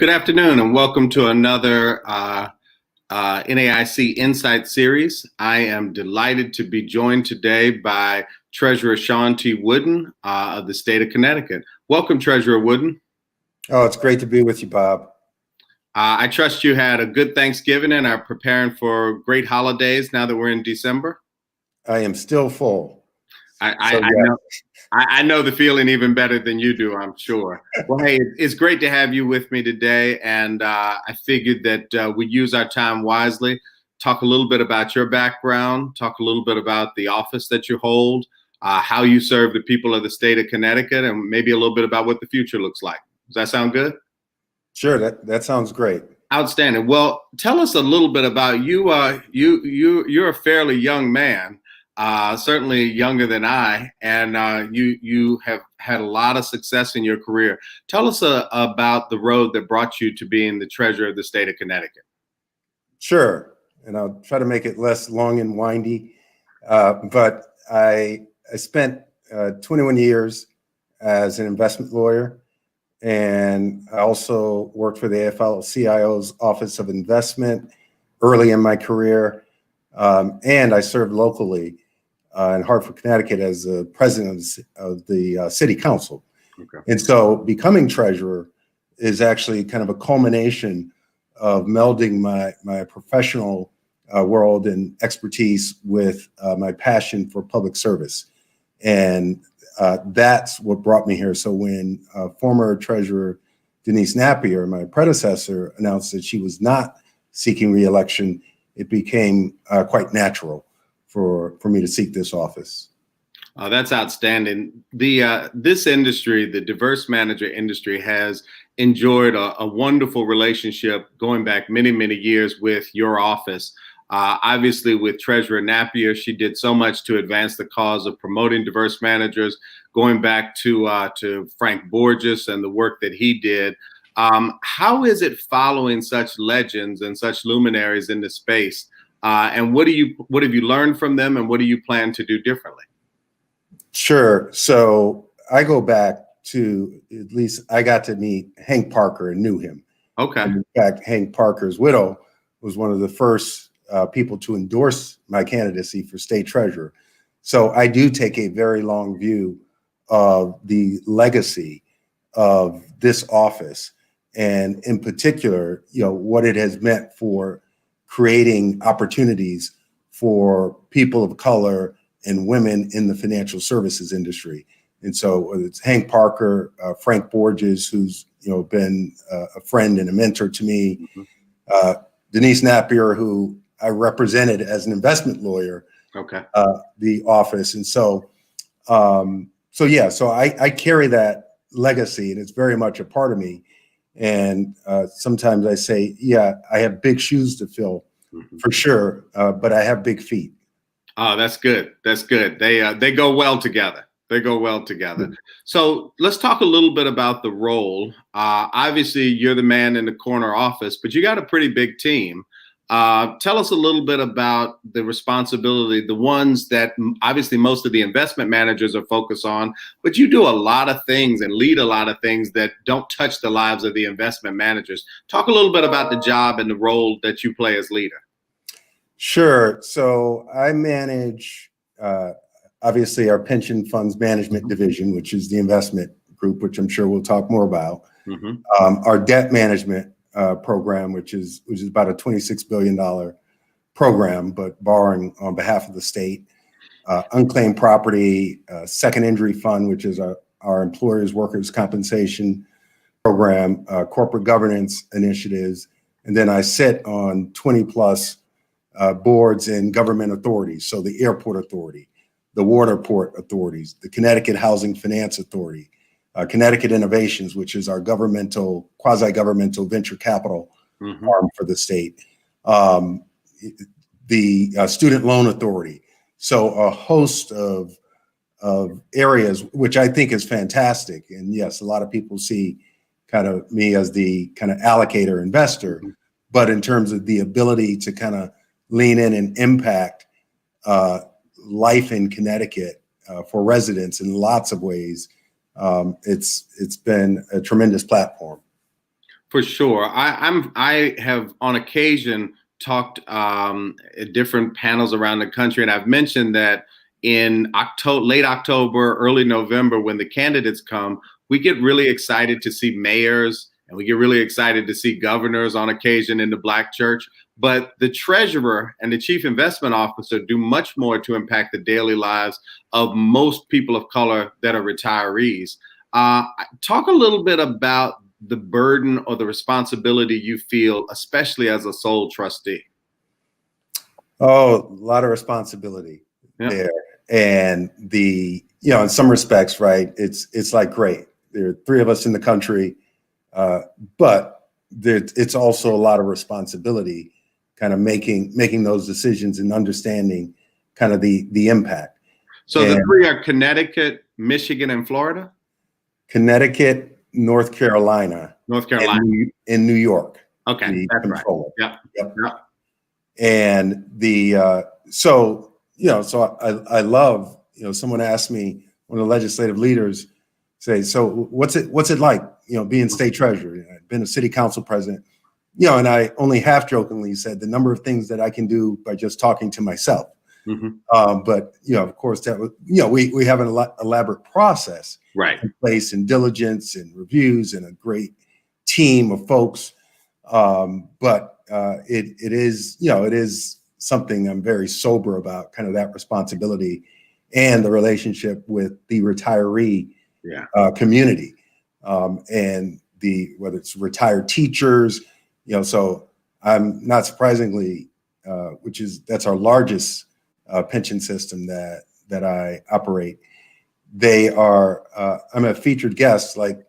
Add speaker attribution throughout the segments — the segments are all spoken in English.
Speaker 1: Good afternoon, and welcome to another NAIC Insight Series. I am delighted to be joined today by Treasurer Shawn T. Wooden of the state of Connecticut. Welcome, Treasurer Wooden.
Speaker 2: Oh, it's great to be with you, Bob.
Speaker 1: I trust you had a good Thanksgiving and are preparing for great holidays now that we're in December.
Speaker 2: I am still full.
Speaker 1: I know the feeling even better than you do, I'm sure. Well, hey, it's great to have you with me today, and I figured that we'd use our time wisely, talk a little bit about your background, talk a little bit about the office that you hold, how you serve the people of the state of Connecticut, and maybe a little bit about what the future looks like. Does that sound good?
Speaker 2: Sure, that sounds great.
Speaker 1: Outstanding. Well, tell us a little bit about you. You're a fairly young man. Certainly younger than I, and you have had a lot of success in your career. Tell us about the road that brought you to being the treasurer of the state of Connecticut.
Speaker 2: Sure, and I'll try to make it less long and windy. But I spent 21 years as an investment lawyer, and I also worked for the AFL-CIO's Office of Investment early in my career, and I served locally in Hartford, Connecticut as the president of the city council.
Speaker 1: Okay.
Speaker 2: And so becoming treasurer is actually kind of a culmination of melding my professional world and expertise with my passion for public service. And that's what brought me here. So when former treasurer Denise Napier, my predecessor, announced that she was not seeking re-election, it became quite natural for me to seek this office.
Speaker 1: That's outstanding. This industry, the diverse manager industry, has enjoyed a wonderful relationship going back many, many years with your office. Obviously, with Treasurer Napier, she did so much to advance the cause of promoting diverse managers, going back to Frank Borges and the work that he did. How is it following such legends and such luminaries in the space? And what have you learned from them, and what do you plan to do differently?
Speaker 2: Sure. So I go back to, at least I got to meet Hank Parker and knew him.
Speaker 1: Okay.
Speaker 2: And in fact, Hank Parker's widow was one of the first people to endorse my candidacy for state treasurer. So I do take a very long view of the legacy of this office, and in particular, what it has meant for creating opportunities for people of color and women in the financial services industry. And so it's Hank Parker, Frank Borges, who's been a friend and a mentor to me, Denise Napier, who I represented as an investment lawyer, the office. And so I carry that legacy, and it's very much a part of me. And sometimes I say, I have big shoes to fill, for sure, but I have big feet.
Speaker 1: Oh, that's good. That's good. They go well together. They go well together. So let's talk a little bit about the role. Obviously, you're the man in the corner office, but you got a pretty big team. Tell us a little bit about the responsibility, the ones that obviously most of the investment managers are focused on, but you do a lot of things and lead a lot of things that don't touch the lives of the investment managers. Talk a little bit about the job and the role that you play as leader.
Speaker 2: Sure. So I manage, obviously, our pension funds management division, which is the investment group, which I'm sure we'll talk more about. Our debt management program, which is about a $26 billion program, but borrowing on behalf of the state. Unclaimed property, second injury fund, which is our employers' workers' compensation program, corporate governance initiatives. And then I sit on 20 plus boards and government authorities. So the airport authority, the water port authorities, the Connecticut Housing Finance Authority, Connecticut Innovations, which is our quasi-governmental venture capital arm for the state, the Student Loan Authority. So a host of areas, which I think is fantastic. And yes, a lot of people see kind of me as the kind of allocator investor, but in terms of the ability to kind of lean in and impact life in Connecticut for residents in lots of ways, it's been a tremendous platform.
Speaker 1: For sure. I have on occasion talked at different panels around the country, and I've mentioned that in October, late October, early November, when the candidates come, we get really excited to see mayors and we get really excited to see governors on occasion in the Black church. But the treasurer and the chief investment officer do much more to impact the daily lives of most people of color that are retirees. Talk a little bit about the burden or the responsibility you feel, especially as a sole trustee.
Speaker 2: Oh, a lot of responsibility there. And in some respects, right, it's like, great, there are three of us in the country, but it's also a lot of responsibility kind of making those decisions and understanding kind of the impact.
Speaker 1: So the three are Connecticut, Michigan, and Florida?
Speaker 2: Connecticut, North Carolina, and New York.
Speaker 1: Okay, that's right. Yep.
Speaker 2: And so I love, someone asked me, one of the legislative leaders say, so what's it like, being state treasurer? I've been a city council president, and I only half jokingly said the number of things that I can do by just talking to myself. Mm-hmm. But of course, that was, we have an elaborate process in place, and diligence and reviews and a great team of folks. But it is something I'm very sober about, kind of that responsibility and the relationship with the retiree community, and whether it's retired teachers, so I'm not surprisingly, that's our largest pension system that I operate. They are, I'm a featured guest, like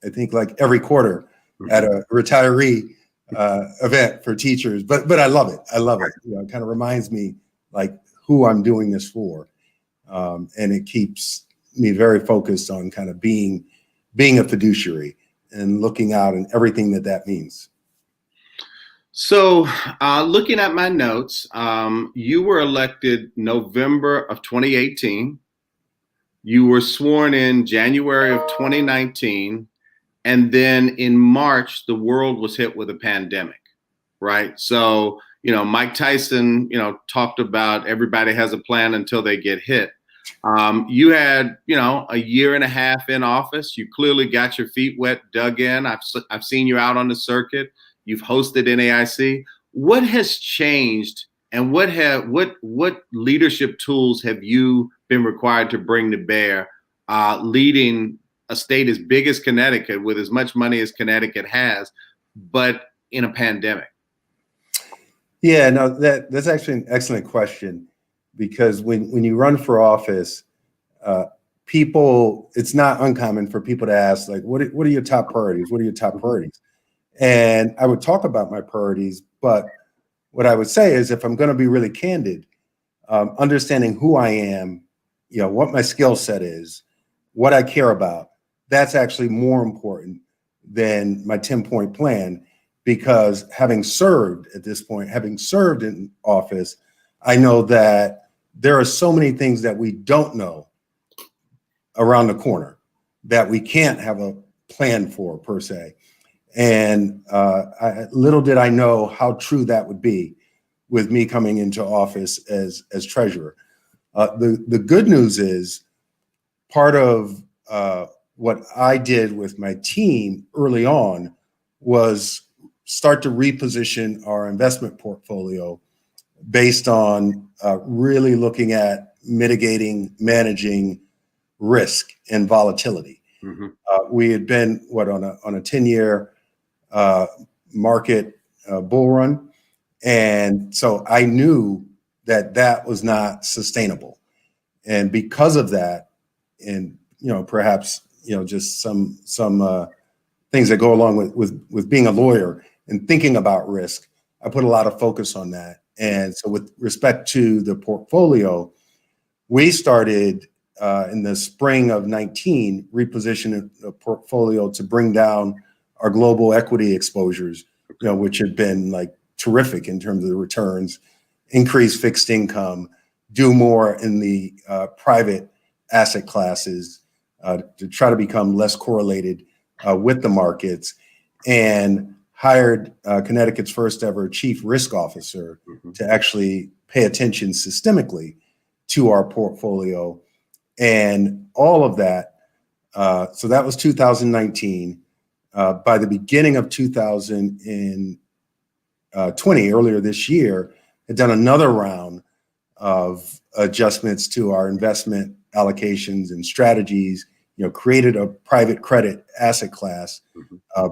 Speaker 2: I think like every quarter at a retiree event for teachers, but I love it. It kind of reminds me like who I'm doing this for. And it keeps me very focused on kind of being a fiduciary and looking out and everything that means.
Speaker 1: So looking at my notes, you were elected November of 2018. You were sworn in January of 2019. And then in March, the world was hit with a pandemic, right? So, Mike Tyson, talked about everybody has a plan until they get hit. You had, a year and a half in office. You clearly got your feet wet, dug in. I've seen you out on the circuit. You've hosted NAIC. What has changed, and what leadership tools have you been required to bring to bear, leading a state as big as Connecticut with as much money as Connecticut has, but in a pandemic?
Speaker 2: Yeah, no, that's actually an excellent question, because when you run for office, it's not uncommon for people to ask, like, what are your top priorities? What are your top priorities? And I would talk about my priorities, but what I would say is, if I'm going to be really candid, understanding who I am, what my skill set is, what I care about, that's actually more important than my 10-point plan, because having served in office, I know that there are so many things that we don't know around the corner that we can't have a plan for, per se. And little did I know how true that would be with me coming into office as treasurer. The good news is, part of what I did with my team early on was start to reposition our investment portfolio based on really looking at mitigating, managing risk and volatility. Mm-hmm. We had been on a 10-year market bull run, and so I knew that was not sustainable. And because of that, and perhaps just some things that go along with being a lawyer and thinking about risk, I put a lot of focus on that. And so, with respect to the portfolio, we started in the spring of 19 repositioning the portfolio to bring down our global equity exposures, which had been like terrific in terms of the returns, increase fixed income, do more in the private asset classes, to try to become less correlated with the markets. and hired Connecticut's first ever chief risk officer to actually pay attention systemically to our portfolio. And all of that, so that was 2019. By the beginning of 2020, earlier this year, had done another round of adjustments to our investment allocations and strategies, created a private credit asset class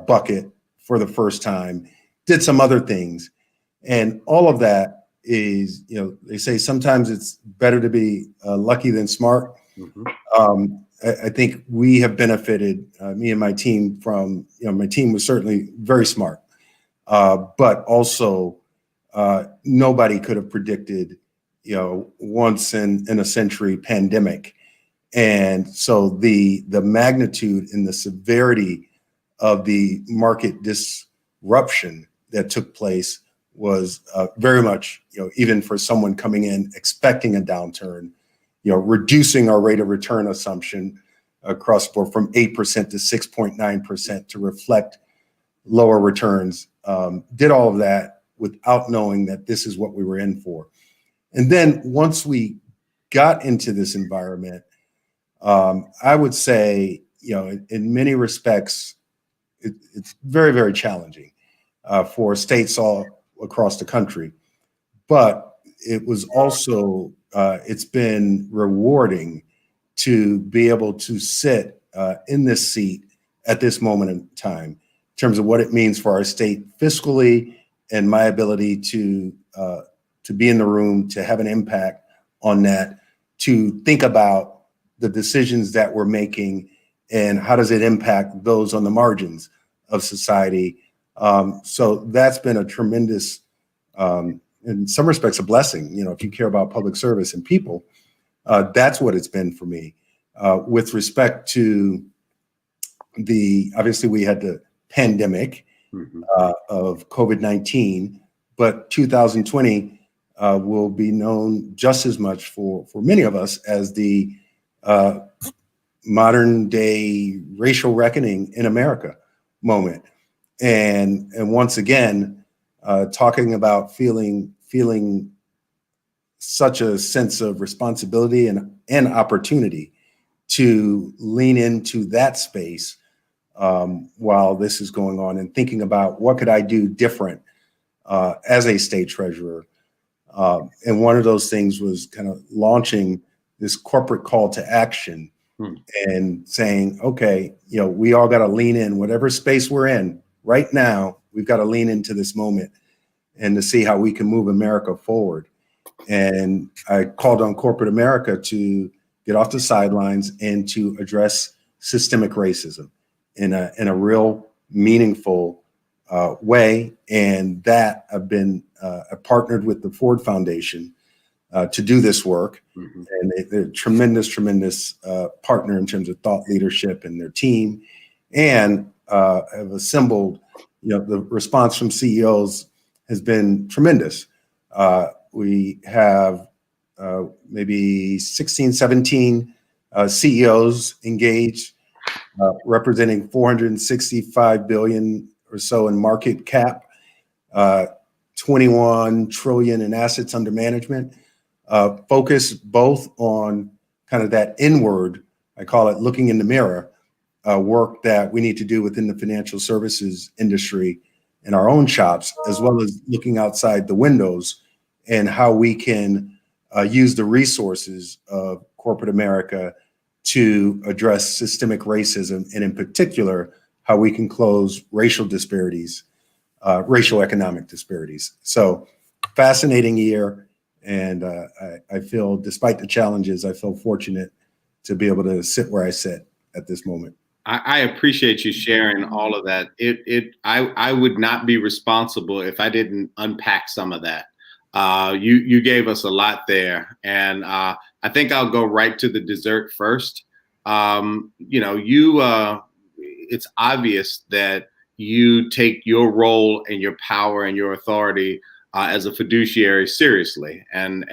Speaker 2: bucket for the first time, did some other things. And all of that is, they say sometimes it's better to be lucky than smart. I think we have benefited, me and my team, from, my team was certainly very smart, but also nobody could have predicted, once in a century pandemic. And so the magnitude and the severity of the market disruption that took place was very much, even for someone coming in expecting a downturn, reducing our rate of return assumption across the board from 8% to 6.9% to reflect lower returns, did all of that without knowing that this is what we were in for. And then once we got into this environment, I would say, in many respects, it's very, very challenging for states all across the country. But it was also, it's been rewarding to be able to sit in this seat at this moment in time, in terms of what it means for our state fiscally and my ability to be in the room, to have an impact on that, to think about the decisions that we're making and how does it impact those on the margins of society. So that's been a tremendous, in some respects, a blessing. If you care about public service and people, that's what it's been for me. With respect to obviously we had the pandemic of COVID-19, but 2020 will be known just as much for many of us as the modern day racial reckoning in America moment. And once again, talking about feeling such a sense of responsibility and opportunity to lean into that space while this is going on, and thinking about what could I do different as a state treasurer. And one of those things was kind of launching this corporate call to action and saying, okay, we all got to lean in, whatever space we're in right now, we've got to lean into this moment and to see how we can move America forward. And I called on corporate America to get off the sidelines and to address systemic racism in a real meaningful way. And that I partnered with the Ford Foundation to do this work. And they're a tremendous partner in terms of thought leadership and their team, and have assembled, the response from CEOs has been tremendous. We have maybe 16, 17 CEOs engaged, representing 465 billion or so in market cap, 21 trillion in assets under management, focused both on kind of that inward, I call it looking in the mirror, work that we need to do within the financial services industry in our own shops, as well as looking outside the windows and how we can use the resources of corporate America to address systemic racism, and in particular, how we can close racial disparities, racial economic disparities. So fascinating year. And I feel, despite the challenges, I feel fortunate to be able to sit where I sit at this moment.
Speaker 1: I appreciate you sharing all of that. I would not be responsible if I didn't unpack some of that. You gave us a lot there, and I think I'll go right to the dessert first. It's obvious that you take your role and your power and your authority as a fiduciary seriously, and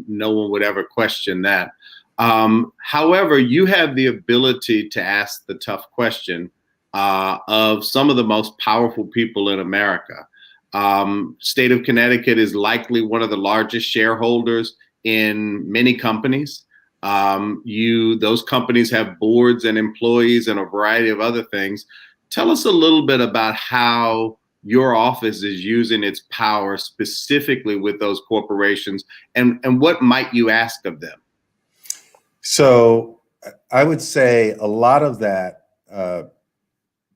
Speaker 1: no one would ever question that. However, you have the ability to ask the tough question, of some of the most powerful people in America. State of Connecticut is likely one of the largest shareholders in many companies. Those companies have boards and employees and a variety of other things. Tell us a little bit about how your office is using its power specifically with those corporations, and what might you ask of them?
Speaker 2: So I would say a lot of that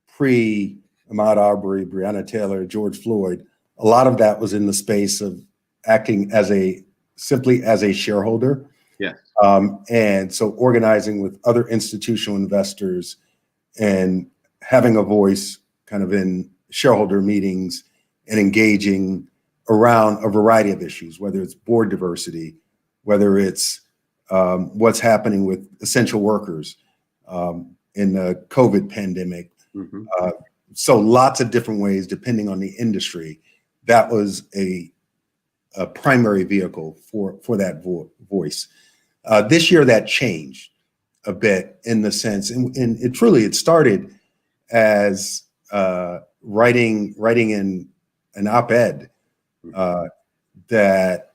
Speaker 2: pre-Ahmaud Arbery, Breonna Taylor, George Floyd, a lot of that was in the space of acting simply as a shareholder.
Speaker 1: Yeah.
Speaker 2: And so organizing with other institutional investors and having a voice kind of in shareholder meetings and engaging around a variety of issues, whether it's board diversity, whether it's what's happening with essential workers in the COVID pandemic.
Speaker 1: Mm-hmm.
Speaker 2: So lots of different ways, depending on the industry, that was a primary vehicle for that voice. This year that changed a bit in the sense, and it started as writing in an op-ed that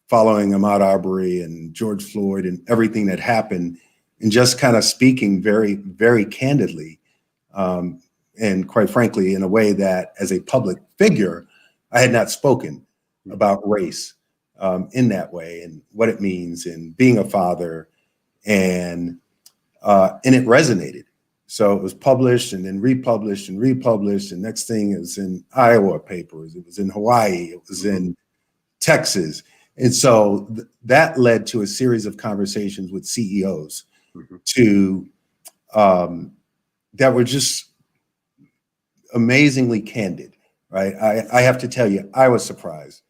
Speaker 2: following Ahmaud Arbery and George Floyd and everything that happened, and just kind of speaking very, very candidly, and quite frankly, in a way that as a public figure, I had not spoken about race in that way and what it means and being a father, and it resonated. So it was published and then republished and republished. And next thing it was in Iowa papers, it was in Hawaii, it was in Texas. And so that led to a series of conversations with CEOs that were just amazingly candid, right? I have to tell you, I was surprised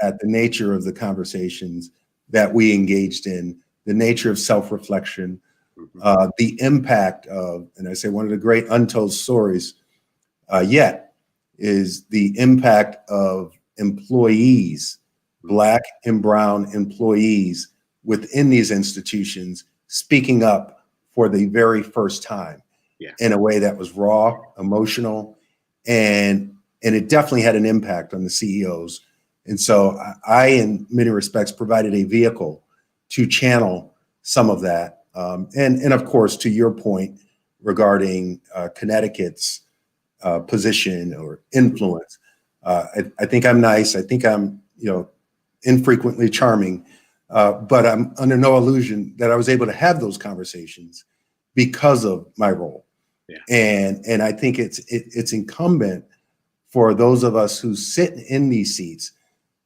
Speaker 2: at the nature of the conversations that we engaged in, the nature of self-reflection, the impact of, and I say one of the great untold stories yet is the impact of employees, Black and brown employees within these institutions speaking up for the very first time in a way that was raw, emotional, and it definitely had an impact on the CEOs. And so I, in many respects, provided a vehicle to channel some of that. And of course, to your point regarding Connecticut's position or influence, I think I'm nice. I think I'm, infrequently charming, but I'm under no illusion that I was able to have those conversations because of my role.
Speaker 1: Yeah.
Speaker 2: And I think it's incumbent for those of us who sit in these seats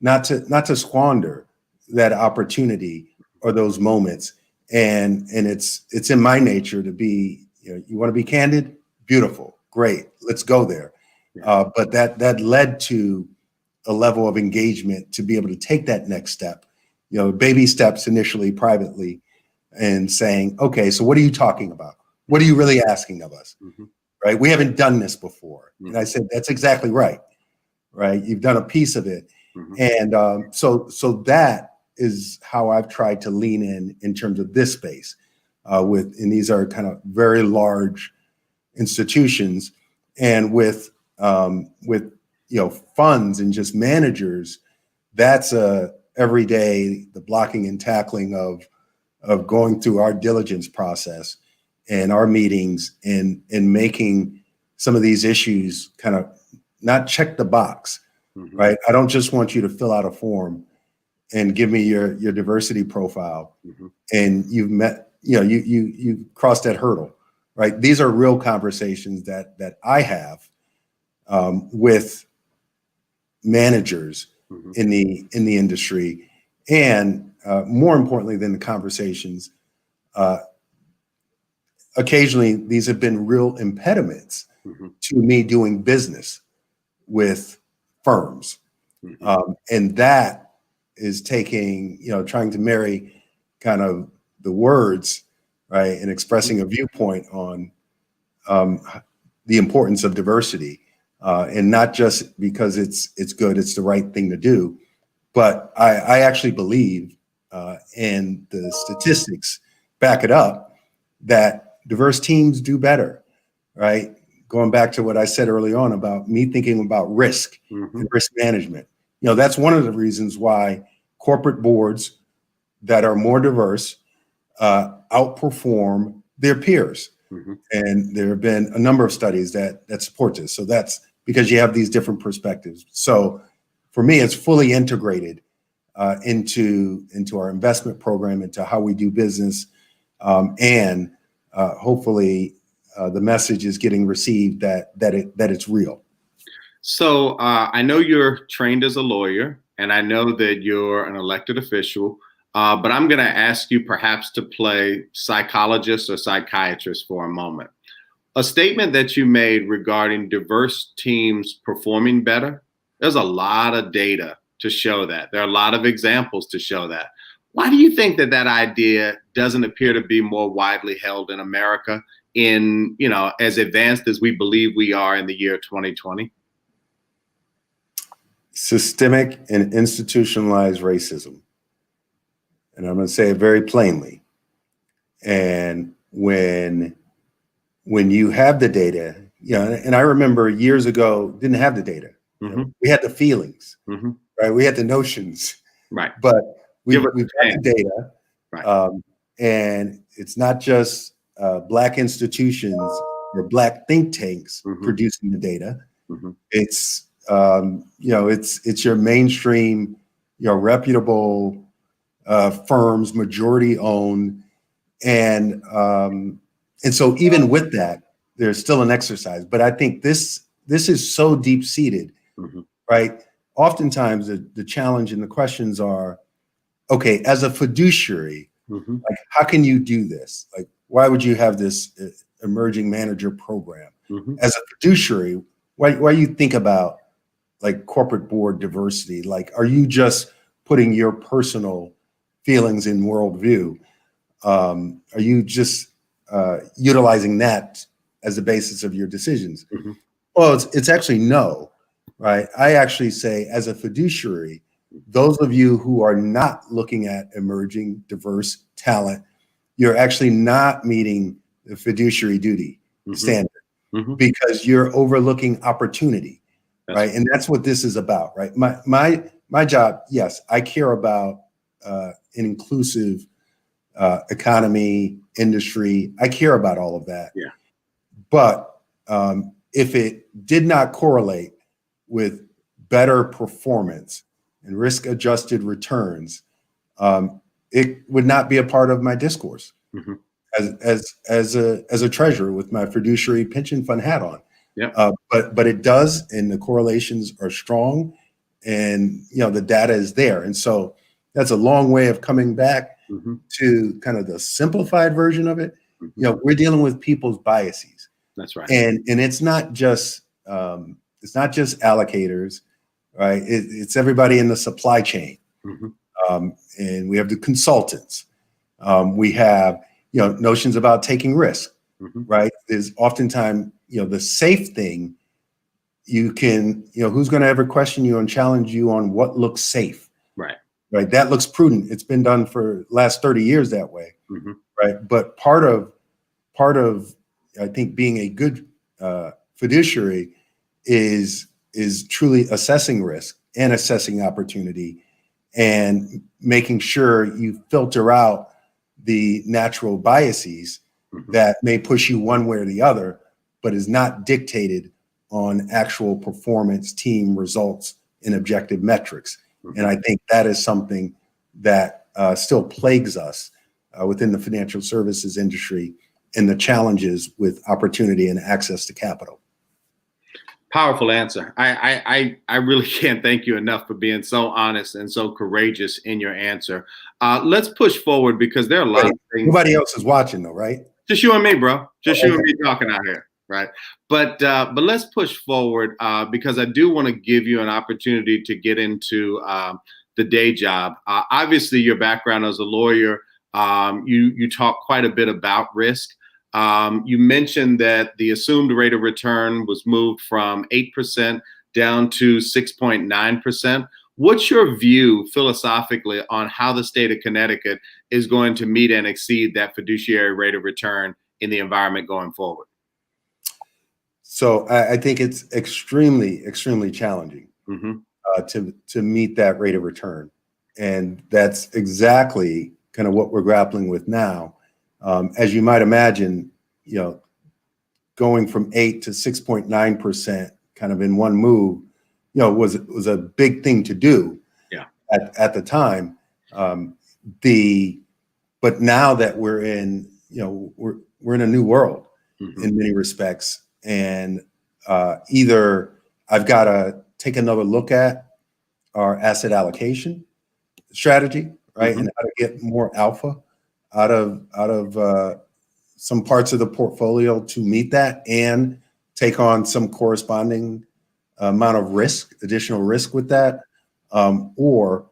Speaker 2: not to squander that opportunity or those moments. And it's in my nature to be, you want to be candid, beautiful, great, let's go there. Yeah. But that led to a level of engagement to be able to take that next step, baby steps initially privately, and saying, okay, so what are you talking about? What are you really asking of us? Right? We haven't done this before. And I said, that's exactly right. Right? You've done a piece of it. And so that is how I've tried to lean in terms of this space and these are kind of very large institutions, and with funds and just managers, that's every day, the blocking and tackling of going through our diligence process and our meetings and making some of these issues kind of not check the box, right? I don't just want you to fill out a form and give me your diversity profile and you've met, you crossed that hurdle, right? These are real conversations that I have with managers in the industry, and more importantly than the conversations, occasionally these have been real impediments to me doing business with firms, and that is taking, trying to marry kind of the words, right, and expressing a viewpoint on the importance of diversity. And not just because it's good, it's the right thing to do, but I actually believe, and the statistics back it up, that diverse teams do better, right? going back to what I said early on about me thinking about risk
Speaker 1: Mm-hmm.
Speaker 2: and risk management. That's one of the reasons why corporate boards that are more diverse outperform their peers.
Speaker 1: Mm-hmm.
Speaker 2: And there have been a number of studies that support this. So that's because you have these different perspectives. So for me, it's fully integrated into our investment program, into how we do business, and hopefully the message is getting received that it's real.
Speaker 1: So I know you're trained as a lawyer, and I know that you're an elected official, but I'm going to ask you perhaps to play psychologist or psychiatrist for a moment. A statement that you made regarding diverse teams performing better, there's a lot of data to show that. There are a lot of examples to show that. Why do you think that idea doesn't appear to be more widely held in America in, as advanced as we believe we are in the year 2020?
Speaker 2: Systemic and institutionalized racism. And I'm going to say it very plainly. And when you have the data, and I remember years ago, didn't have the data.
Speaker 1: Mm-hmm.
Speaker 2: We had the feelings,
Speaker 1: mm-hmm.
Speaker 2: right? We had the notions,
Speaker 1: right?
Speaker 2: But we've got
Speaker 1: the
Speaker 2: the data,
Speaker 1: right?
Speaker 2: And it's not just Black institutions or Black think tanks
Speaker 1: mm-hmm.
Speaker 2: producing the data.
Speaker 1: Mm-hmm.
Speaker 2: It's it's your mainstream, reputable firms, majority owned, and so even with that, there's still an exercise. But I think this is so deep seated,
Speaker 1: mm-hmm.
Speaker 2: right? Oftentimes the challenge and the questions are, okay, as a fiduciary,
Speaker 1: mm-hmm.
Speaker 2: like how can you do this? Like why would you have this emerging manager program?
Speaker 1: Mm-hmm.
Speaker 2: As a fiduciary, why you think about like corporate board diversity? Like, are you just putting your personal feelings in worldview? Are you just utilizing that as the basis of your decisions?
Speaker 1: Mm-hmm.
Speaker 2: Well, it's actually no, right? I actually say, as a fiduciary, those of you who are not looking at emerging diverse talent, you're actually not meeting the fiduciary duty
Speaker 1: mm-hmm.
Speaker 2: standard,
Speaker 1: mm-hmm.
Speaker 2: because you're overlooking opportunity, right? And that's what this is about, right? My job, yes, I care about an inclusive economy, industry. I care about all of that.
Speaker 1: Yeah.
Speaker 2: But if it did not correlate with better performance and risk-adjusted returns, it would not be a part of my discourse
Speaker 1: mm-hmm.
Speaker 2: as a treasurer with my fiduciary pension fund hat on.
Speaker 1: Yeah.
Speaker 2: But it does, and the correlations are strong, and the data is there. And so that's a long way of coming back
Speaker 1: mm-hmm.
Speaker 2: to kind of the simplified version of it.
Speaker 1: Mm-hmm.
Speaker 2: We're dealing with people's biases.
Speaker 1: That's right.
Speaker 2: And it's not just allocators, right? It's everybody in the supply chain.
Speaker 1: Mm-hmm.
Speaker 2: And we have the consultants. We have, notions about taking risk,
Speaker 1: mm-hmm.
Speaker 2: right? There's oftentimes, the safe thing, you can, who's going to ever question you and challenge you on what looks safe?
Speaker 1: Right.
Speaker 2: Right. That looks prudent. It's been done for the last 30 years that way.
Speaker 1: Mm-hmm.
Speaker 2: Right. But part of, I think, being a good fiduciary is truly assessing risk and assessing opportunity and making sure you filter out the natural biases
Speaker 1: mm-hmm.
Speaker 2: that may push you one way or the other, but is not dictated on actual performance, team results, and objective metrics. Mm-hmm. And I think that is something that still plagues us within the financial services industry, and the challenges with opportunity and access to capital.
Speaker 1: Powerful answer. I really can't thank you enough for being so honest and so courageous in your answer. Let's push forward, because there are a lot of things.
Speaker 2: Nobody else is watching though, right?
Speaker 1: Just you and me, bro. Just you and me talking out here, right? But let's push forward because I do want to give you an opportunity to get into the day job. Obviously, your background as a lawyer, you talk quite a bit about risk. You mentioned that the assumed rate of return was moved from 8% down to 6.9%. What's your view philosophically on how the state of Connecticut is going to meet and exceed that fiduciary rate of return in the environment going forward?
Speaker 2: So I think it's extremely, extremely challenging
Speaker 1: Mm-hmm.
Speaker 2: to meet that rate of return. And that's exactly kind of what we're grappling with now. As you might imagine, going from 8 to 6.9% kind of in one move, was a big thing to do.
Speaker 1: Yeah.
Speaker 2: At the time. But now that we're in, we're in a new world
Speaker 1: Mm-hmm.
Speaker 2: in many respects, and either I've got to take another look at our asset allocation strategy, right,
Speaker 1: Mm-hmm.
Speaker 2: and how to get more alpha out of some parts of the portfolio to meet that, and take on some corresponding amount of risk, additional risk with that, or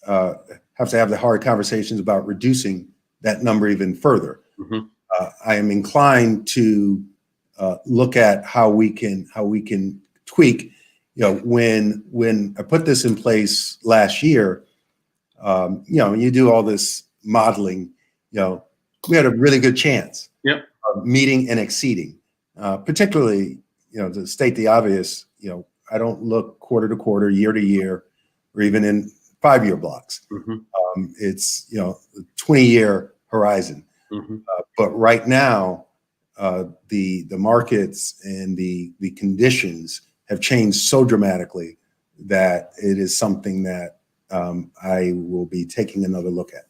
Speaker 2: have to have the hard conversations about reducing that number even further.
Speaker 1: Mm-hmm.
Speaker 2: I am inclined to look at how we can tweak. When I put this in place last year, you do all this modeling. We had a really good chance
Speaker 1: Yep.
Speaker 2: of meeting and exceeding. Particularly, to state the obvious, I don't look quarter to quarter, year to year, or even in 5-year blocks.
Speaker 1: Mm-hmm.
Speaker 2: It's 20-year horizon.
Speaker 1: Mm-hmm.
Speaker 2: But right now, the markets and the conditions have changed so dramatically that it is something that I will be taking another look at.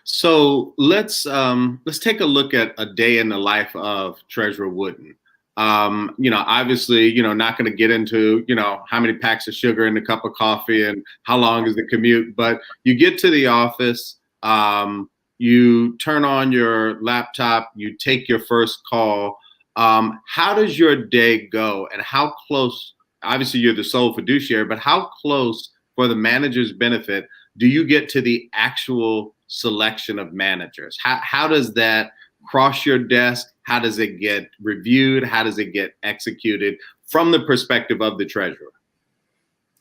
Speaker 1: So let's take a look at a day in the life of Treasurer Wooden. Obviously, not going to get into, how many packs of sugar in a cup of coffee and how long is the commute, but you get to the office, you turn on your laptop, you take your first call. How does your day go, and how close, obviously you're the sole fiduciary, but how close, for the manager's benefit, do you get to the actual selection of managers? How does that cross your desk? How does it get reviewed? How does it get executed from the perspective of the treasurer?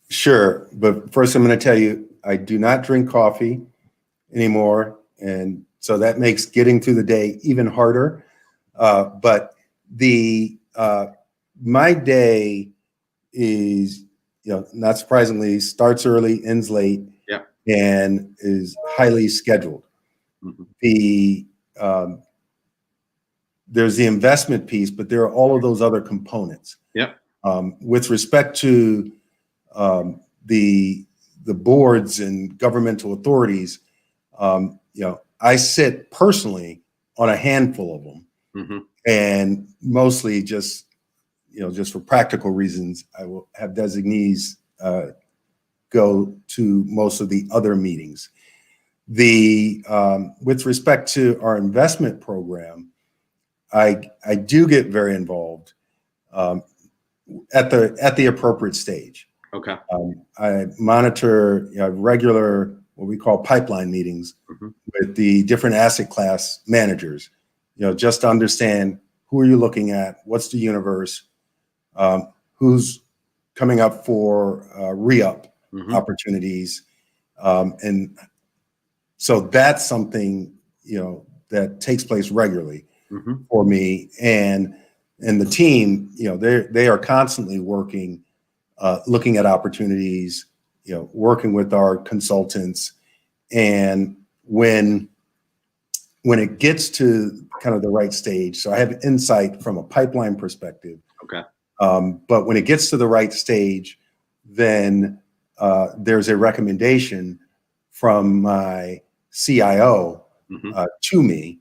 Speaker 2: Sure. But first, I'm going to tell you, I do not drink coffee anymore. And so that makes getting through the day even harder. But my day is, not surprisingly, starts early, ends late,
Speaker 1: Yeah.
Speaker 2: and is highly scheduled. Mm-hmm. There's the investment piece, but there are all of those other components.
Speaker 1: Yeah.
Speaker 2: With respect to the boards and governmental authorities, I sit personally on a handful of them, mm-hmm. and mostly just for practical reasons, I will have designees go to most of the other meetings. With respect to our investment program, I do get very involved at the appropriate stage.
Speaker 1: Okay.
Speaker 2: I monitor regular, what we call pipeline meetings, mm-hmm. with the different asset class managers, just to understand who are you looking at, what's the universe, who's coming up for re-up, mm-hmm. opportunities. And so that's something, that takes place regularly, mm-hmm. for me. And the team, they are constantly working, looking at opportunities, working with our consultants. And when it gets to kind of the right stage, so I have insight from a pipeline perspective.
Speaker 1: Okay.
Speaker 2: But when it gets to the right stage, then there's a recommendation from my CIO, mm-hmm. To me.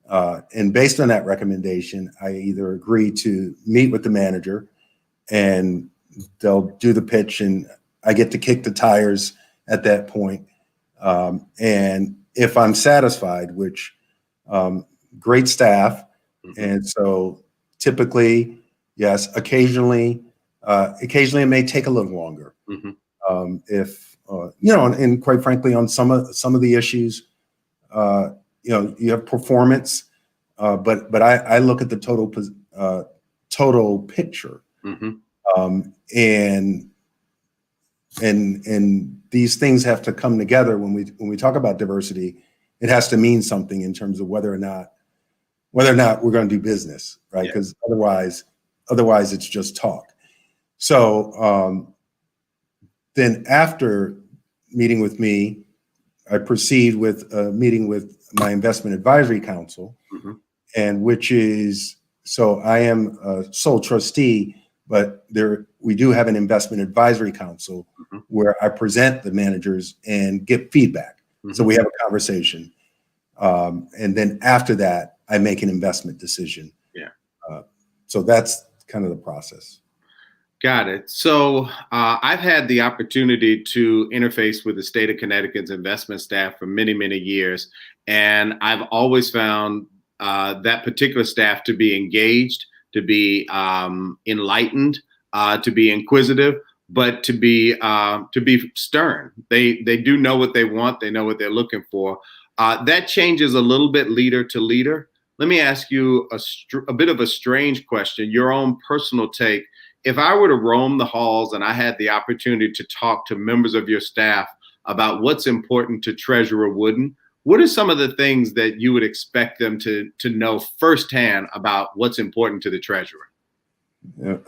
Speaker 2: And based on that recommendation, I either agree to meet with the manager and they'll do the pitch, and I get to kick the tires at that point. And if I'm satisfied, which great staff, mm-hmm. and so typically, yes, occasionally it may take a little longer. Mm-hmm. If and quite frankly, on some of the issues, you have performance, but I look at the total picture. Mm-hmm. And these things have to come together when we talk about diversity. It has to mean something in terms of whether or not we're going to do business, right? Because otherwise, otherwise it's just talk. So then after meeting with me, I proceed with a meeting with my investment advisory council, and which is, so I am a sole trustee, but we do have an investment advisory council where I present the managers and get feedback. So we have a conversation. And then after that, I make an investment decision.
Speaker 1: Yeah.
Speaker 2: So that's kind of the process.
Speaker 1: Got it. So I've had the opportunity to interface with the state of Connecticut's investment staff for many, many years. And I've always found that particular staff to be engaged, to be enlightened, to be inquisitive, but to be stern. They do know what they want. They know what they're looking for. That changes a little bit leader to leader. Let me ask you a bit of a strange question, your own personal take. If I were to roam the halls and I had the opportunity to talk to members of your staff about what's important to Treasurer Wooden, what are some of the things that you would expect them to know firsthand about what's important to the treasurer?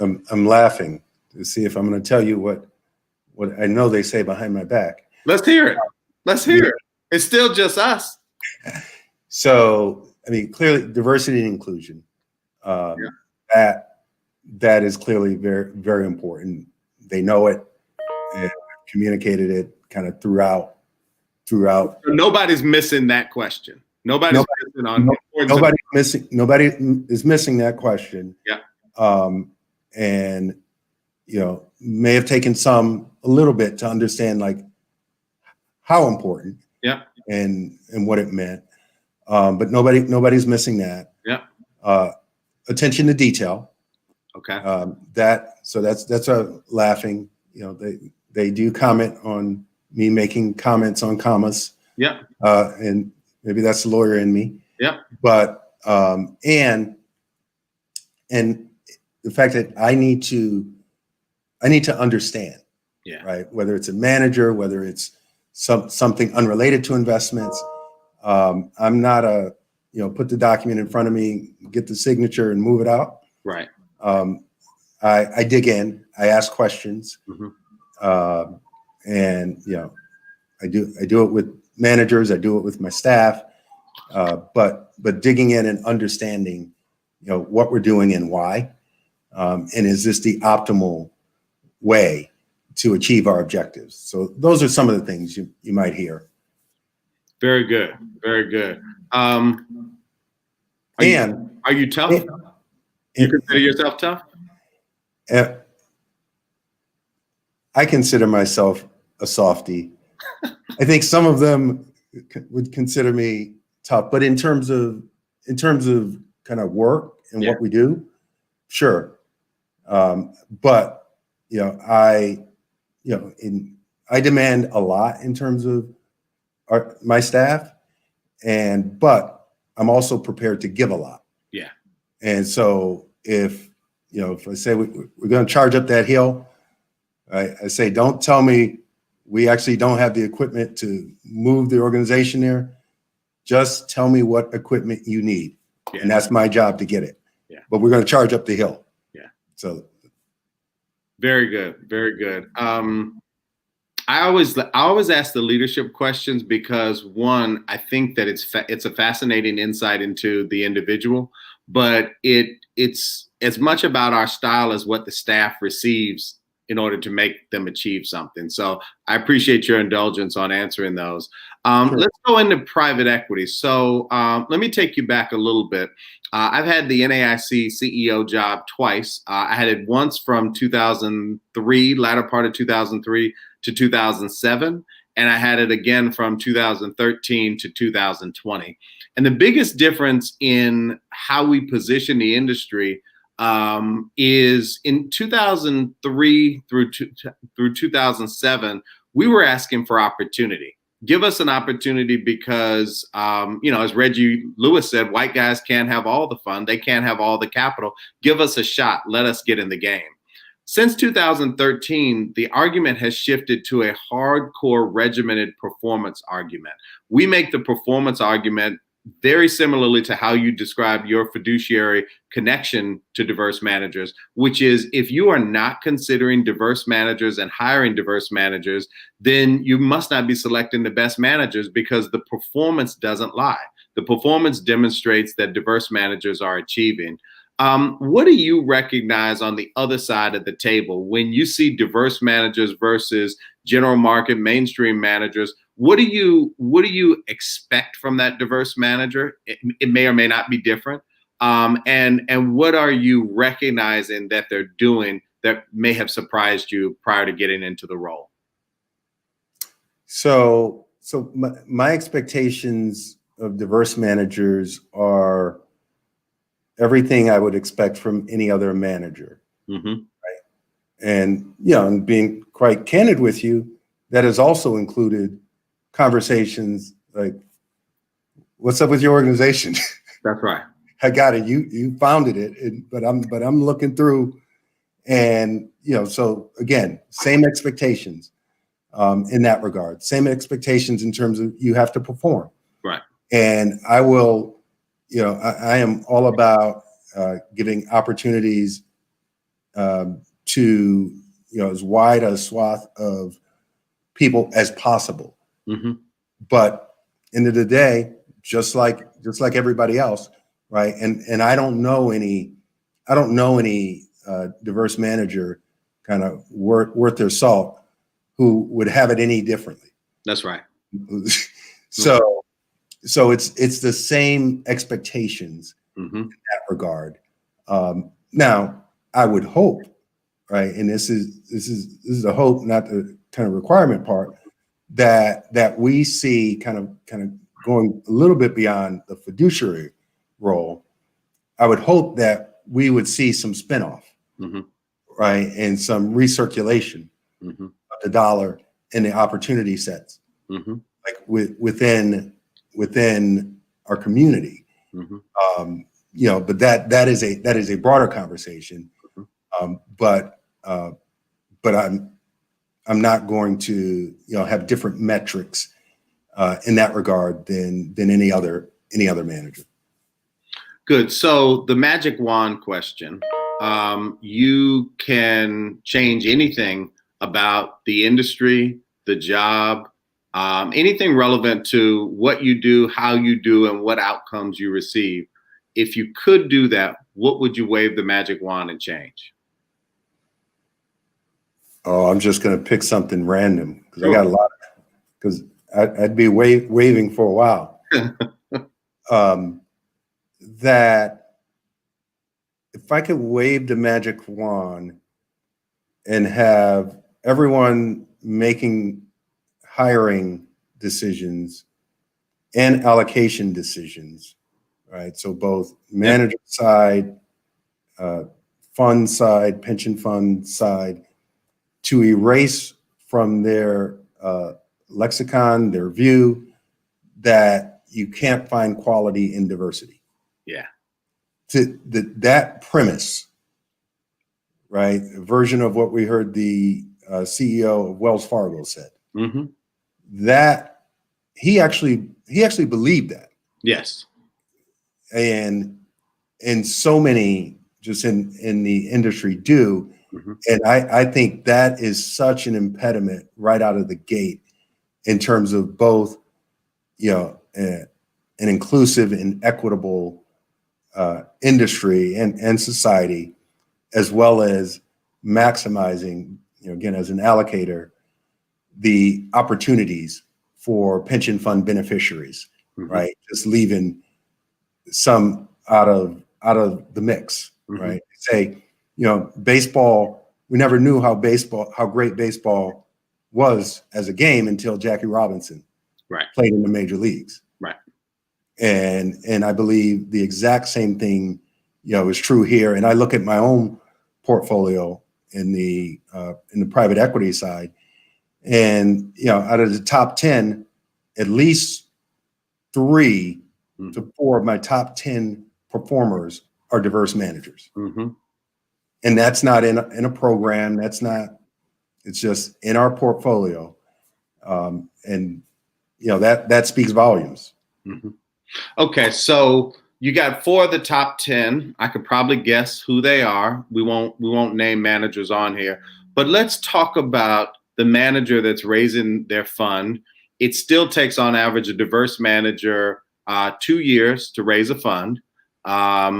Speaker 2: I'm laughing to see if I'm going to tell you what I know they say behind my back.
Speaker 1: Let's hear it. Let's hear it. It's still just us.
Speaker 2: So, I mean, clearly diversity and inclusion, that is clearly very, very important. They know it and communicated it kind of throughout.
Speaker 1: Nobody's missing that question. Nobody
Speaker 2: is missing that question.
Speaker 1: Yeah.
Speaker 2: And may have taken a little bit to understand like how important.
Speaker 1: Yeah.
Speaker 2: And what it meant. But nobody's missing that.
Speaker 1: Yeah.
Speaker 2: Attention to detail.
Speaker 1: Okay.
Speaker 2: That's a laughing. They do comment on me making comments on commas.
Speaker 1: Yeah.
Speaker 2: And maybe that's the lawyer in me.
Speaker 1: Yeah.
Speaker 2: But and the fact that I need to understand.
Speaker 1: Yeah.
Speaker 2: Right. Whether it's a manager, whether it's something unrelated to investments. I'm not put the document in front of me, get the signature and move it out.
Speaker 1: Right.
Speaker 2: I dig in, I ask questions. And I do it with managers, I do it with my staff, but digging in and understanding, what we're doing and why, and is this the optimal way to achieve our objectives? So those are some of the things you might hear.
Speaker 1: Very good, very good. Are you tough? You consider yourself tough?
Speaker 2: I consider myself a softie. I think some of them would consider me tough, but in terms of kind of work and what we do, sure. But I demand a lot in terms of my staff, but I'm also prepared to give a lot.
Speaker 1: Yeah.
Speaker 2: And so if I say we're going to charge up that hill, I say, don't tell me we actually don't have the equipment to move the organization there. Just tell me what equipment you need. Yeah. And that's my job to get it. Yeah. But we're going to charge up the hill.
Speaker 1: Yeah.
Speaker 2: So.
Speaker 1: Very good. Very good. I always ask the leadership questions because one, I think that it's a fascinating insight into the individual, but it's as much about our style as what the staff receives in order to make them achieve something. So I appreciate your indulgence on answering those. Sure. Let's go into private equity. So let me take you back a little bit. I've had the NAIC CEO job twice. I had it once from 2003, latter part of 2003 to 2007. And I had it again from 2013 to 2020. And the biggest difference in how we position the industry is in 2003 through 2007, we were asking for opportunity. Give us an opportunity because, as Reggie Lewis said, white guys can't have all the fun. They can't have all the capital. Give us a shot. Let us get in the game. Since 2013, the argument has shifted to a hardcore regimented performance argument. We make the performance argument very similarly to how you describe your fiduciary connection to diverse managers, which is if you are not considering diverse managers and hiring diverse managers, then you must not be selecting the best managers because the performance doesn't lie. The performance demonstrates that diverse managers are achieving. What do you recognize on the other side of the table when you see diverse managers versus general market mainstream managers? What do you expect from that diverse manager? It may or may not be different. And what are you recognizing that they're doing that may have surprised you prior to getting into the role?
Speaker 2: So my expectations of diverse managers are everything I would expect from any other manager.
Speaker 1: Mm-hmm.
Speaker 2: And, and being quite candid with you, that has also included conversations like, what's up with your organization?
Speaker 1: That's right.
Speaker 2: I got it. You founded it, but I'm looking through, and so again, same expectations in that regard, same expectations in terms of you have to perform.
Speaker 1: Right.
Speaker 2: And I will, I am all about giving opportunities to as wide a swath of people as possible.
Speaker 1: Mm-hmm.
Speaker 2: But end of the day, just like everybody else, right? And I don't know any diverse manager kind of worth their salt who would have it any differently.
Speaker 1: That's right.
Speaker 2: So it's the same expectations in that regard. Now I would hope, right, and this is a hope, not the kind of requirement part, that we see kind of going a little bit beyond the fiduciary role. I would hope that we would see some spinoff, right, and some recirculation of the dollar and the opportunity sets, like within our community. But that is a broader conversation. But I'm not going to have different metrics in that regard than any other manager.
Speaker 1: Good. So the magic wand question, you can change anything about the industry, the job, anything relevant to what you do, how you do, and what outcomes you receive. If you could do that, what would you wave the magic wand and change?
Speaker 2: Oh, I'm just going to pick something random because I got a lot. Because I'd be waving for a while. That if I could wave the magic wand and have everyone making hiring decisions and allocation decisions, right? So both manager side, fund side, pension fund side, to erase from their lexicon, their view, that you can't find quality in diversity.
Speaker 1: Yeah.
Speaker 2: That premise, right? A version of what we heard the CEO of Wells Fargo said. That he actually believed that.
Speaker 1: Yes.
Speaker 2: And so many just in the industry do. And I think that is such an impediment right out of the gate in terms of both, an inclusive and equitable industry and society, as well as maximizing, again, as an allocator, the opportunities for pension fund beneficiaries, right? Just leaving some out of the mix, right? Say, baseball, we never knew how great baseball was as a game until Jackie Robinson played in the major leagues.
Speaker 1: Right.
Speaker 2: And I believe the exact same thing, is true here. And I look at my own portfolio in the private equity side, and out of the top 10, at least 3 to 4 of my top 10 performers are diverse managers. And that's not in a program. It's just in our portfolio. And that speaks volumes.
Speaker 1: Okay, so you got 4 of the top 10. I could probably guess who they are. We won't name managers on here, but let's talk about the manager that's raising their fund. It still takes on average a diverse manager 2 years to raise a fund. A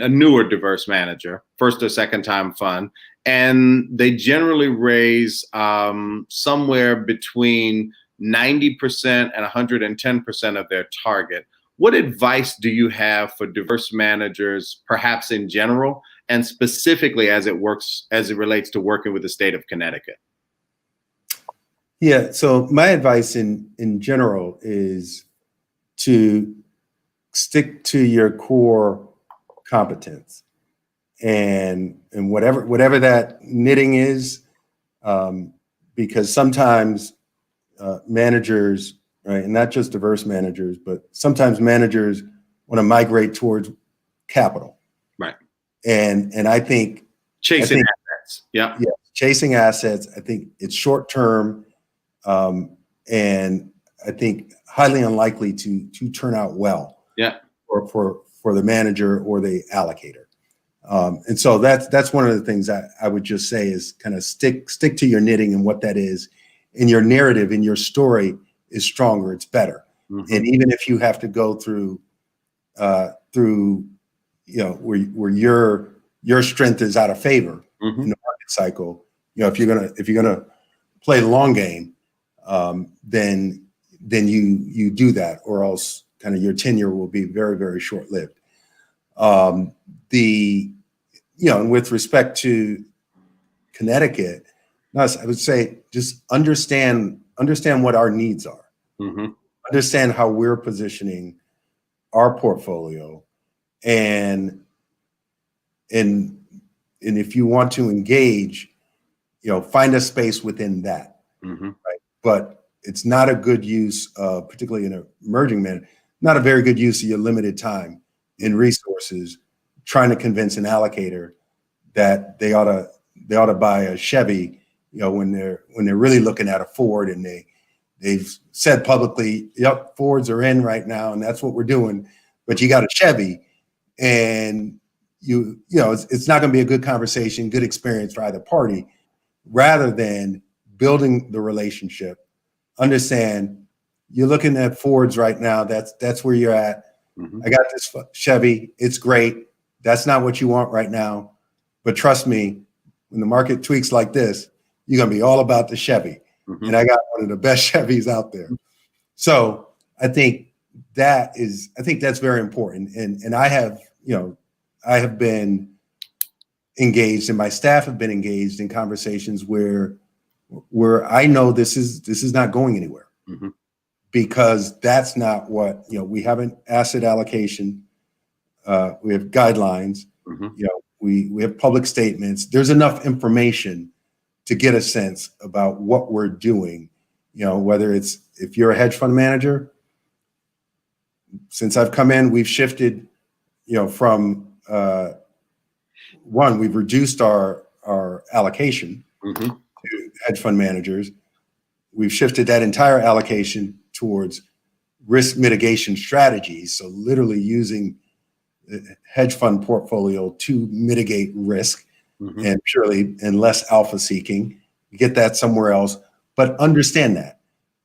Speaker 1: newer diverse manager, first or second time fund, and they generally raise somewhere between 90% and 110% of their target. What advice do you have for diverse managers, perhaps in general, and specifically as it relates to working with the state of Connecticut?
Speaker 2: Yeah. So my advice in general is to stick to your core competence, and whatever that knitting is, because sometimes managers, right, and not just diverse managers, but sometimes managers want to migrate towards capital,
Speaker 1: Right.
Speaker 2: and I think
Speaker 1: Chasing assets. Yeah.
Speaker 2: yeah, chasing assets. I think it's short term, and I think highly unlikely to turn out well.
Speaker 1: Yeah.
Speaker 2: For the manager or the allocator. And so that's one of the things I would just say is kind of stick to your knitting and what that is, and your narrative and your story is stronger, it's better. Mm-hmm. And even if you have to go through where your strength is out of favor mm-hmm. in the market cycle, if you're gonna play the long game, then you do that, or else kind of your tenure will be very, very short-lived. And with respect to Connecticut, I would say just understand what our needs are. Mm-hmm. Understand how we're positioning our portfolio, and if you want to engage, find a space within that. Mm-hmm. Right? But it's not a good use, particularly in an emerging man, not a very good use of your limited time and resources trying to convince an allocator that they ought to buy a Chevy, when they're really looking at a Ford, and they've said publicly, yep, Fords are in right now, and that's what we're doing. But you got a Chevy, and it's not going to be a good conversation, good experience for either party. Rather than building the relationship, understand you're looking at Fords right now. That's where you're at. Mm-hmm. I got this Chevy. It's great. That's not what you want right now. But trust me, when the market tweaks like this, you're going to be all about the Chevy. Mm-hmm. And I got one of the best Chevys out there. So I think that's very important. And I have been engaged, and my staff have been engaged in conversations where I know this is not going anywhere. Mm-hmm. Because that's not what, we have an asset allocation. We have guidelines. Mm-hmm. We have public statements. There's enough information to get a sense about what we're doing. Whether it's, if you're a hedge fund manager, since I've come in, we've shifted, from we've reduced our allocation mm-hmm. to hedge fund managers. We've shifted that entire allocation towards risk mitigation strategies. So literally using the hedge fund portfolio to mitigate risk mm-hmm. and purely and less alpha seeking. You get that somewhere else, but understand that.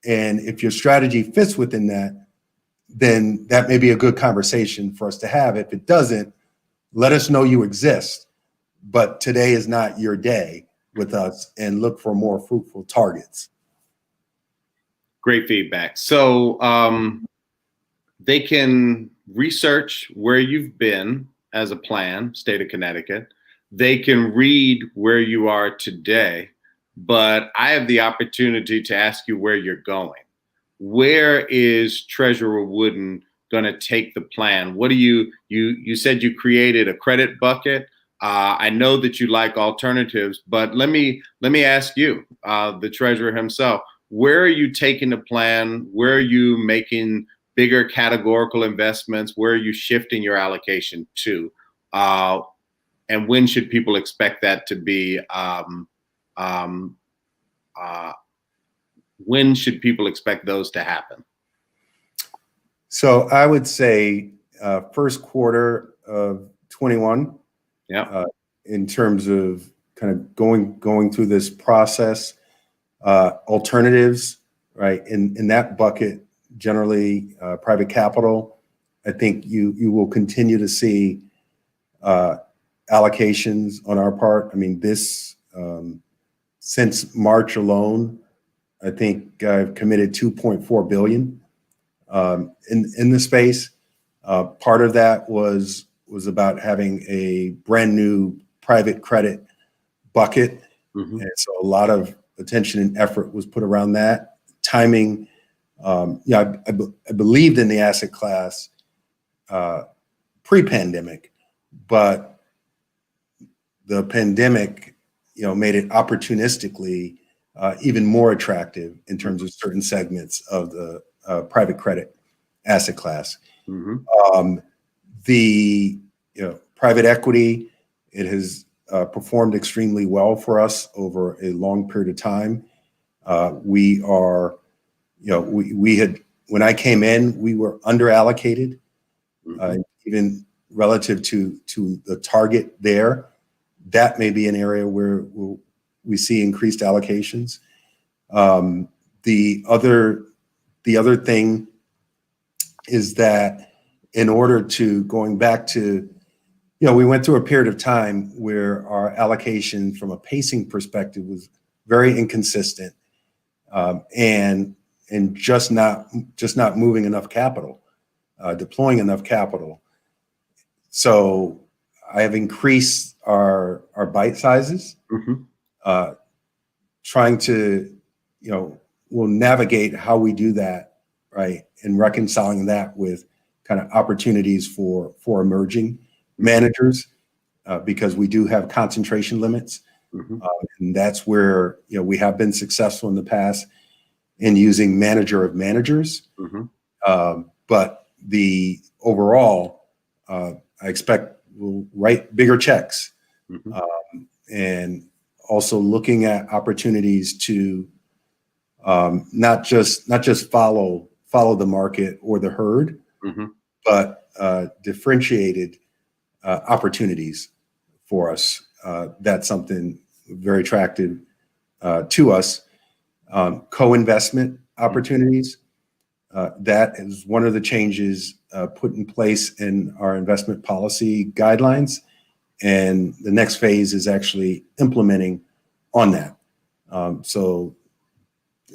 Speaker 2: And if your strategy fits within that, then that may be a good conversation for us to have. If it doesn't, let us know you exist. But today is not your day with us, and look for more fruitful targets.
Speaker 1: Great feedback. So they can research where you've been as a plan, state of Connecticut. They can read where you are today, but I have the opportunity to ask you where you're going. Where is Treasurer Wooden going to take the plan? What do you said you created a credit bucket. I know that you like alternatives, but let me ask you, the treasurer himself, where are you taking the plan? Where are you making bigger categorical investments? Where are you shifting your allocation to? And when should people expect that to be? When should people expect those to happen?
Speaker 2: So I would say first quarter of 21,
Speaker 1: Yeah.
Speaker 2: in terms of kind of going through this process, alternatives, right? In that bucket, generally private capital. I think you will continue to see allocations on our part. I mean, this since March alone, I think I've committed 2.4 billion in the space. Part of that was about having a brand new private credit bucket, and so a lot of attention and effort was put around that. Timing, I believed in the asset class pre-pandemic, but the pandemic, made it opportunistically even more attractive in terms of certain segments of the private credit asset class. The private equity, it has performed extremely well for us over a long period of time. We are, we had, when I came in, we were under allocated, even relative to the target there. That may be an area where we see increased allocations. The other thing is that in order to, going back to, we went through a period of time where our allocation from a pacing perspective was very inconsistent, and just not moving enough capital, deploying enough capital. So I have increased our bite sizes, trying to, we'll navigate how we do that, right, and reconciling that with kind of opportunities for emerging managers, because we do have concentration limits, and that's where we have been successful in the past in using manager of managers, but the overall, I expect we'll write bigger checks, and also looking at opportunities to not just follow the market or the herd, but differentiated opportunities for us. That's something very attractive to us. Co-investment opportunities. That is one of the changes put in place in our investment policy guidelines. And the next phase is actually implementing on that. So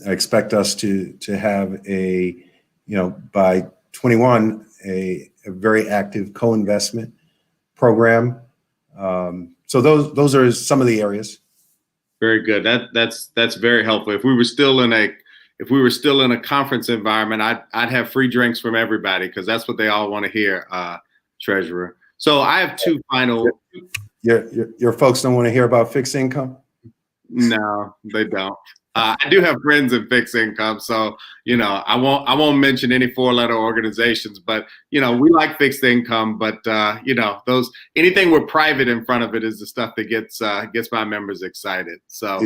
Speaker 2: I expect us to have by 21, a very active co-investment program. So those are some of the areas.
Speaker 1: Very good. That's very helpful. If we were still in a conference environment, I'd have free drinks from everybody, because that's what they all want to hear, Treasurer. So I have two final.
Speaker 2: Your folks don't want to hear about fixed income?
Speaker 1: No, they don't. I do have friends in fixed income, so I won't mention any four-letter organizations, but we like fixed income. But those, anything with private in front of it is the stuff that gets my members excited. So,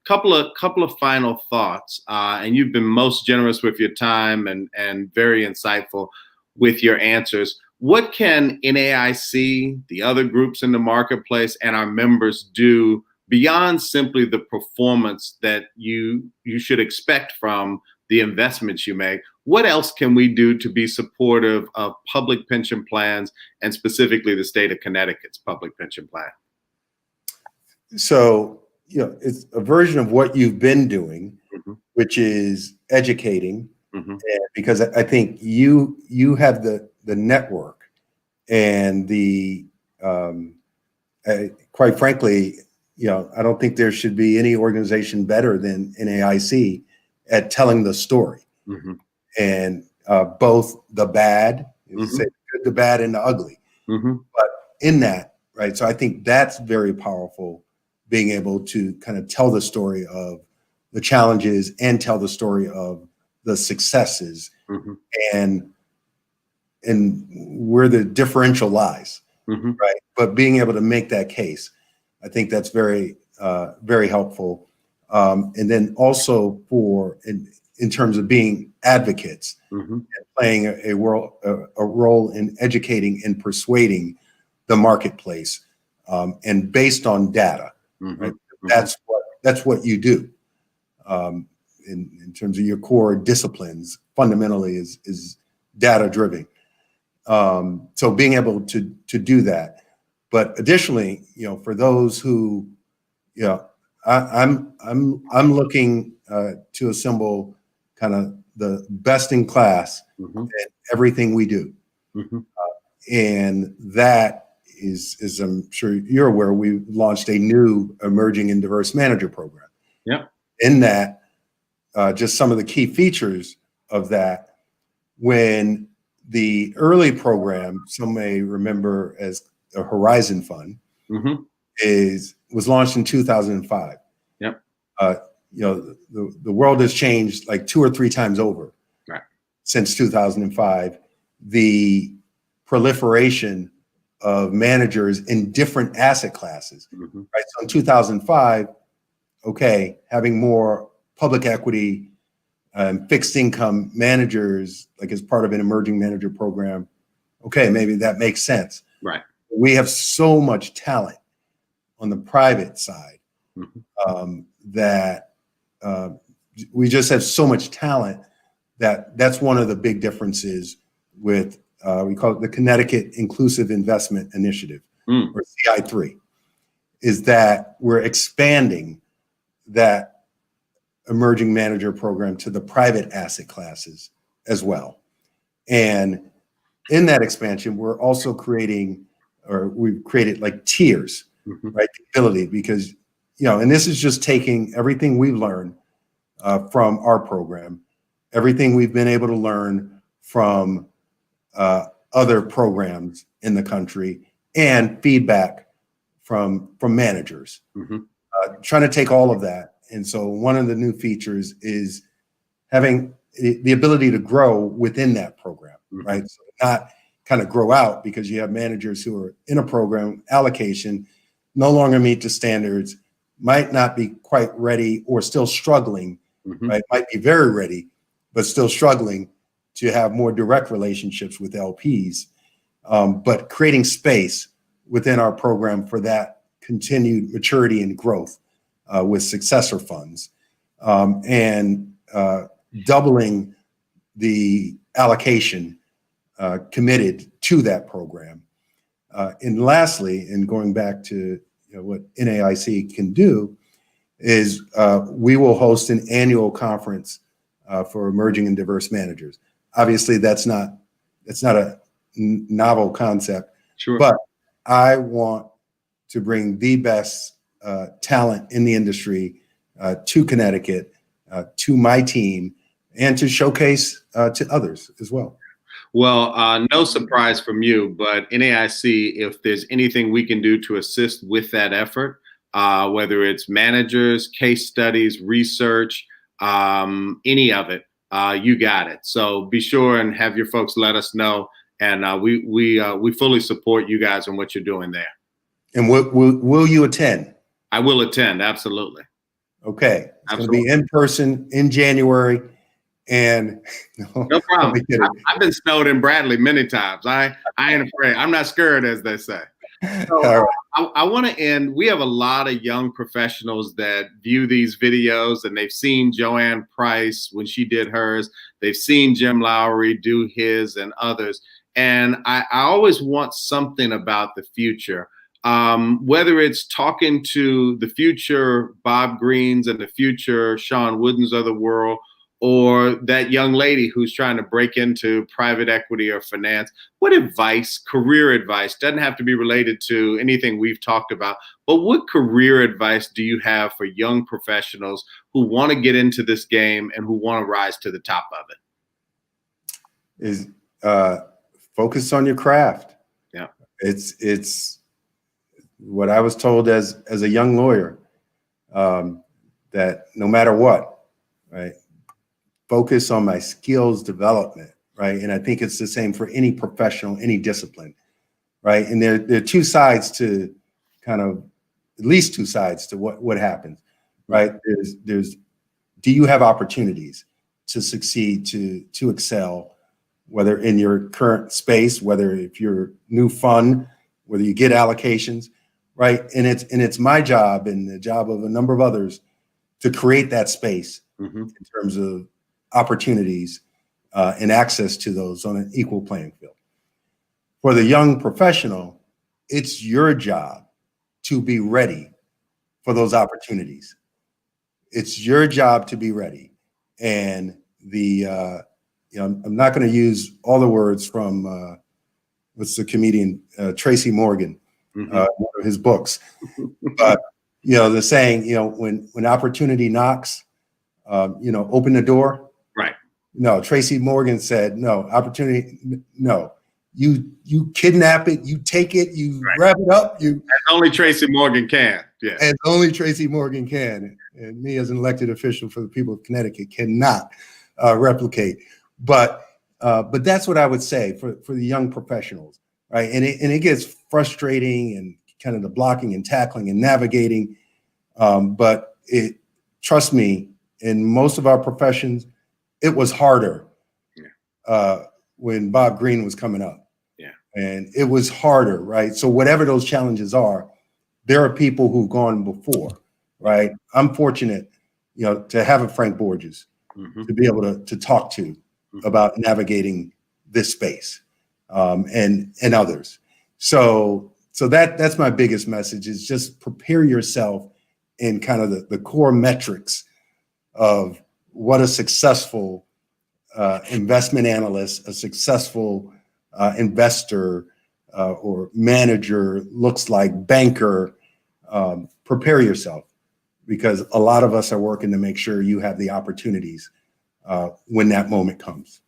Speaker 1: couple of final thoughts, and you've been most generous with your time and very insightful with your answers. What can NAIC, the other groups in the marketplace, and our members do beyond simply the performance that you should expect from the investments you make? What else can we do to be supportive of public pension plans, and specifically the state of Connecticut's public pension plan?
Speaker 2: So, it's a version of what you've been doing, which is educating, because I think you have the network and the quite frankly, I don't think there should be any organization better than NAIC at telling the story, and both the bad, say the good, the bad, and the ugly. But in that, right? So I think that's very powerful, being able to kind of tell the story of the challenges and tell the story of the successes, and where the differential lies, right? But being able to make that case, I think that's very, very helpful. And then also in terms of being advocates,
Speaker 1: Mm-hmm.
Speaker 2: and playing a role in educating and persuading the marketplace, and based on data.
Speaker 1: Mm-hmm.
Speaker 2: Right?
Speaker 1: Mm-hmm.
Speaker 2: That's what you do. In terms of your core disciplines, fundamentally is data driven. So being able to do that, but additionally, for those who, I'm looking to assemble kind of the best in class
Speaker 1: Mm-hmm.
Speaker 2: at everything we do,
Speaker 1: Mm-hmm.
Speaker 2: and that is I'm sure you're aware, we launched a new emerging and diverse manager program.
Speaker 1: Yeah.
Speaker 2: In that, just some of the key features of that, when the early program, some may remember as a Horizon Fund,
Speaker 1: Mm-hmm.
Speaker 2: was launched in 2005.
Speaker 1: Yep.
Speaker 2: The world has changed like 2 or 3 times over,
Speaker 1: Right,
Speaker 2: since 2005. The proliferation of managers in different asset classes.
Speaker 1: mm-hmm.
Speaker 2: Right. So in 2005, okay, having more public equity, fixed income managers, like as part of an emerging manager program, okay, maybe that makes sense.
Speaker 1: Right.
Speaker 2: We have so much talent on the private side,
Speaker 1: Mm-hmm.
Speaker 2: that we just have so much talent that's one of the big differences with, we call it the Connecticut Inclusive Investment Initiative, or CI3, is that we're expanding that emerging manager program to the private asset classes as well. And in that expansion, we're also we've created like tiers,
Speaker 1: Mm-hmm.
Speaker 2: right? The ability, because, and this is just taking everything we've learned from our program, everything we've been able to learn from other programs in the country, and feedback from managers.
Speaker 1: Mm-hmm.
Speaker 2: Trying to take all of that. And so one of the new features is having the ability to grow within that program,
Speaker 1: Mm-hmm.
Speaker 2: right? So not kind of grow out because you have managers who are in a program allocation, no longer meet the standards, might not be quite ready or still struggling,
Speaker 1: Mm-hmm.
Speaker 2: right? Might be very ready, but still struggling to have more direct relationships with LPs. But creating space within our program for that continued maturity and growth with successor funds, and doubling the allocation committed to that program. And lastly, and going back to what NAIC can do, is we will host an annual conference for emerging and diverse managers. Obviously, that's not a novel concept,
Speaker 1: Sure.
Speaker 2: but I want to bring the best talent in the industry to Connecticut, to my team, and to showcase to others as well.
Speaker 1: Well, no surprise from you, but NAIC, if there's anything we can do to assist with that effort, whether it's managers, case studies, research, any of it, you got it. So be sure and have your folks let us know, and we fully support you guys and what you're doing there.
Speaker 2: And will you attend?
Speaker 1: I will attend, absolutely.
Speaker 2: Okay, it's going to be in person in January. And
Speaker 1: no problem. I've been snowed in Bradley many times. I ain't afraid. I'm not scared, as they say. So right. I want to end. We have a lot of young professionals that view these videos, and they've seen Joanne Price when she did hers. They've seen Jim Lowry do his and others. And I always want something about the future. Whether it's talking to the future Bob Greens and the future Shawn Woodens of the world, or that young lady who's trying to break into private equity or finance, what advice, career advice, doesn't have to be related to anything we've talked about, but what career advice do you have for young professionals who want to get into this game and who want to rise to the top of it?
Speaker 2: Is focus on your craft.
Speaker 1: Yeah.
Speaker 2: It's what I was told as a young lawyer, that no matter what, right, focus on my skills development, right? And I think it's the same for any professional, any discipline, right? And there are two sides to kind of, at least two sides to what happens, right? There's do you have opportunities to succeed, to excel, whether in your current space, whether if you're new fund, whether you get allocations, right? And it's my job and the job of a number of others to create that space in terms of opportunities and access to those on an equal playing field. For the young professional, it's your job to be ready for those opportunities. It's your job to be ready. And I'm not going to use all the words from what's the comedian Tracy Morgan, one of his books, but the saying, when opportunity knocks, open the door.
Speaker 1: Right.
Speaker 2: No, Tracy Morgan said, no, opportunity, no. You kidnap it, you take it, you wrap it up. As
Speaker 1: only Tracy Morgan can. Yeah.
Speaker 2: As only Tracy Morgan can. And me as an elected official for the people of Connecticut cannot replicate. But that's what I would say for the young professionals, right? And it gets frustrating and kind of the blocking and tackling and navigating. But trust me, in most of our professions, it was harder when Bob Greene was coming up.
Speaker 1: Yeah.
Speaker 2: And it was harder, right? So whatever those challenges are, there are people who've gone before, right? I'm fortunate, to have a Frank Borges to be able to talk to about navigating this space and others. So that's my biggest message, is just prepare yourself in kind of the core metrics of what a successful investment analyst, a successful investor or manager looks like, banker. Prepare yourself, because a lot of us are working to make sure you have the opportunities when that moment comes.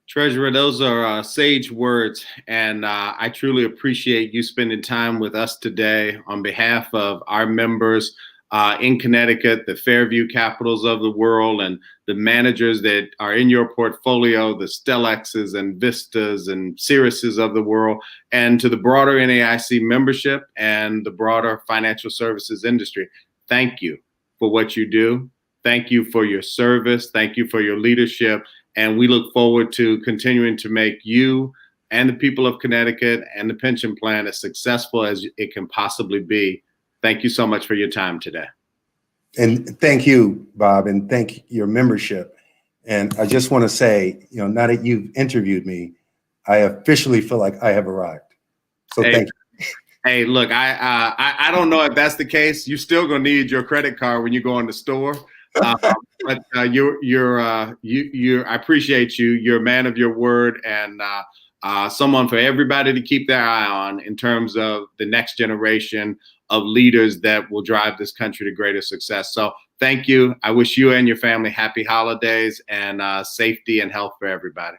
Speaker 1: Treasurer, those are sage words, and I truly appreciate you spending time with us today on behalf of our members in Connecticut, the Fairview Capitals of the world, and the managers that are in your portfolio, the Stellexes and Vistas and Siriuses of the world, and to the broader NAIC membership and the broader financial services industry. Thank you for what you do. Thank you for your service. Thank you for your leadership. And we look forward to continuing to make you and the people of Connecticut and the pension plan as successful as it can possibly be. Thank you so much for your time today.
Speaker 2: And thank you, Bob, and thank your membership. And I just want to say, now that you've interviewed me, I officially feel like I have arrived. So thank you.
Speaker 1: Hey, look, I don't know if that's the case. You're still gonna need your credit card when you go in the store. But I appreciate you. You're a man of your word, and someone for everybody to keep their eye on in terms of the next generation of leaders that will drive this country to greater success. So thank you. I wish you and your family happy holidays and safety and health for everybody.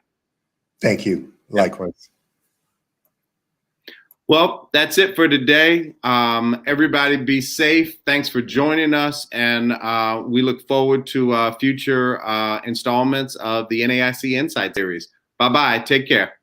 Speaker 2: Thank you. Likewise.
Speaker 1: Well, that's it for today. Everybody be safe. Thanks for joining us. And we look forward to future installments of the NAIC Insight series. Bye-bye. Take care.